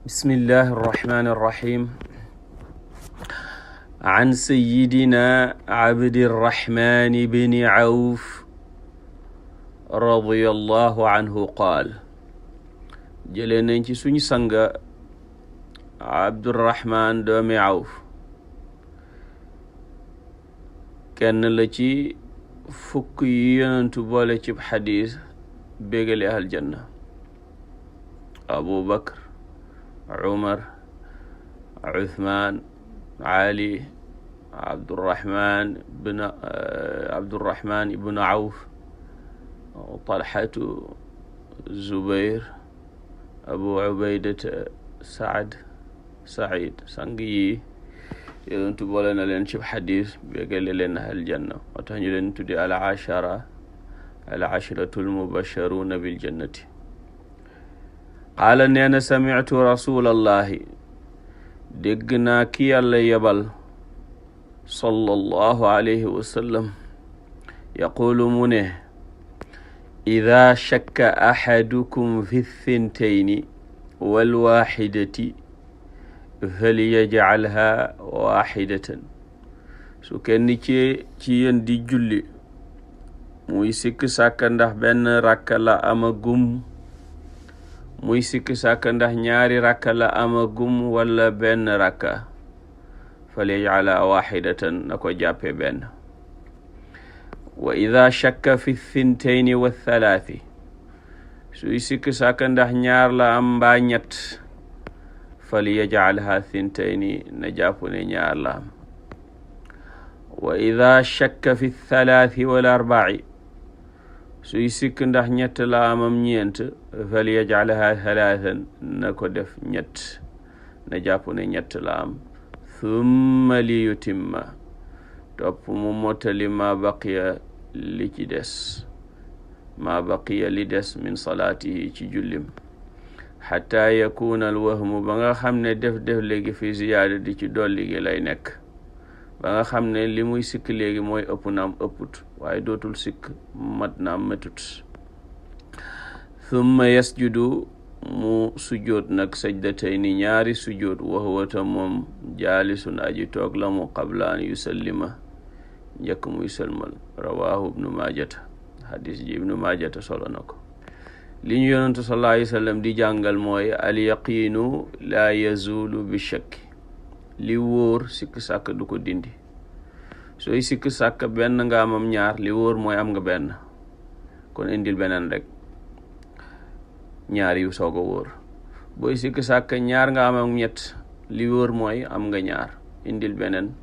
bismillahi irrahmani irrahim an sayidina abdirrahmani bni awf radiyallahu anhu qaal jëlee nañ ci suñu sanga abdurrahman doomi awf kenn la ci fukk yi yonentu boole cib xadis bégale aljanna abu bakr umar uthman ali abdurrahman ibn awf talhatu zubair abu ubaydata said sang yi yonentu boole na leen ci xadis bégale leen aljanna moo tax ñu leen tudde al ashratul mubasharuna bil jannati qaala nee na sami'tu rasulallahi dégg naa ki yàlla yebal sallallahu alayhi wa sallam yaqulu mu ne ida shakka ahadukum fi thintayni walwaxidati falyajcalha waxidatan su kenn ci yéen di julli muy sikk sàkka ndax benn rakka la amagum muy sikk sàkka ndax ñaari rakka la amagum wala benn rakka falyajcalha waxidatan na ko jàppe benn wa ida shakka fi thintayni wa thalaathi suy sikk sàkka ndax ñaar la am mbaa ñett falyajcalha thintayni na jàpp ne ñaar la am wa ida shakka fi thalaathi wal arbaci suy sikk ndax ñett la amam ñeent falyajcalha thalaathan na ko def ñett na jàpp ne ñett la am thumma liyutimma topp mu mottali ma baqiya li ci des ma baqiya li des min salaatihi ci jullim xataa yakuna al wahmu ba nga xam ne def léegi fi ziyaada di ci dolli gi lay nekk ba nga xam ne li muy sikk léegi mooy ëpp naam ëpput waaye dootul sikk mat naam matut thumma yasjudu mu sujjoot nag sajdatayni ñaari sujjoot wa huwa ta moom jaalisun aji toog la mu qabla an yusallima njëkk muy sëlmal rawahu ibnu maajata hadis ji ibnu maajata solo na ko li ñu yonentu sallallahu alayhi wa sallam di jàngal mooy al yaqiinu laa yazulu bi shakki li wóor sikk sàkk du ko dindi sooy sikk sàkk benn nga amam ñaar li wóor mooy am nga benn kon indil beneen rek ñaar yu soog a wóor booy sikk sàkk ñaar nga amam ñett li wóor mooy am nga ñaar indil beneen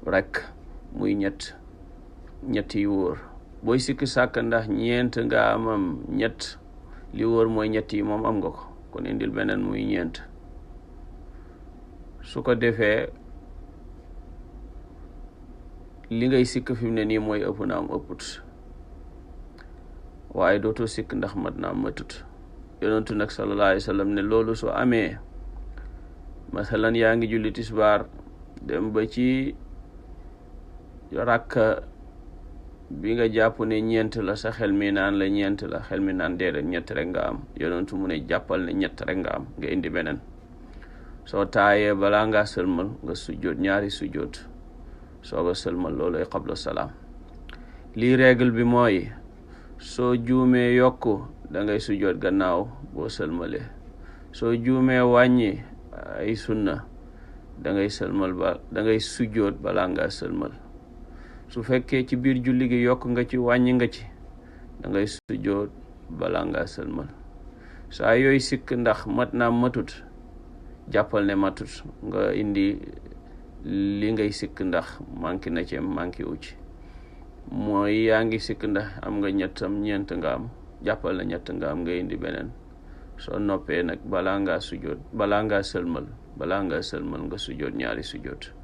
rek muy ñett yu wóor booy sikk sàkk ndax ñeent nga amam ñett li wóor mooy ñett yi moom am nga ko kon indil beneen muy ñeent su ko defee li ngay sikk fi mu ne nii mooy ëpp na am ëpput waaye dootoo sikk ndax mat na am matut yonentu nag sallallahu alayhi wa sallam ne loolu su amee masalan yaa ngi julli tisbaar dem ba ci rakka bi nga jàpp ne ñeent la sa xel mi naan la ñeent la xel mi naan déedéet ñett rek nga am yonentu mu ne jàppal ne ñett rek nga am nga indi beneen soo taayee balaa ngaa sëlmal nga sujjoot ñaari sujjoot sooga sëlmal looloy qabla salaam lii règle bi mooy soo juumee yokku da ngay sujjoot gannaaw boo sëlmalee soo juumee wàññi ay sunna da ngay sujjoot balaa ngaa sëlmal su fekkee ci biir julli gi yokk nga ci wàññi nga ci da ngay sujjoot balaa ngaa sëlmal saa yooyu sikk ndax mat naa matut jàppal ne matut nga indi li ngay sikk ndax manqué na ci manqué wu ci mooy yaa ngi sikk ndax am nga ñettam ñeent nga am jàppal na ñett nga am nga indi beneen soo noppee nag balaa ngaa sëlmal nga sujjoot ñaari sujjoot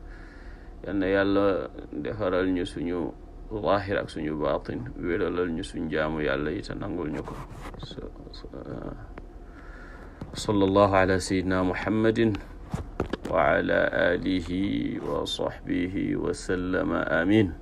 yal na yàlla defaral ñu suñu zaahir ak suñu baatin wéralal ñu suñu jaamu yàlla yi te nangul ñu ko sallallahu ala sayyidina muhammadin wa ala alihi wa sahbihi wa sallama amin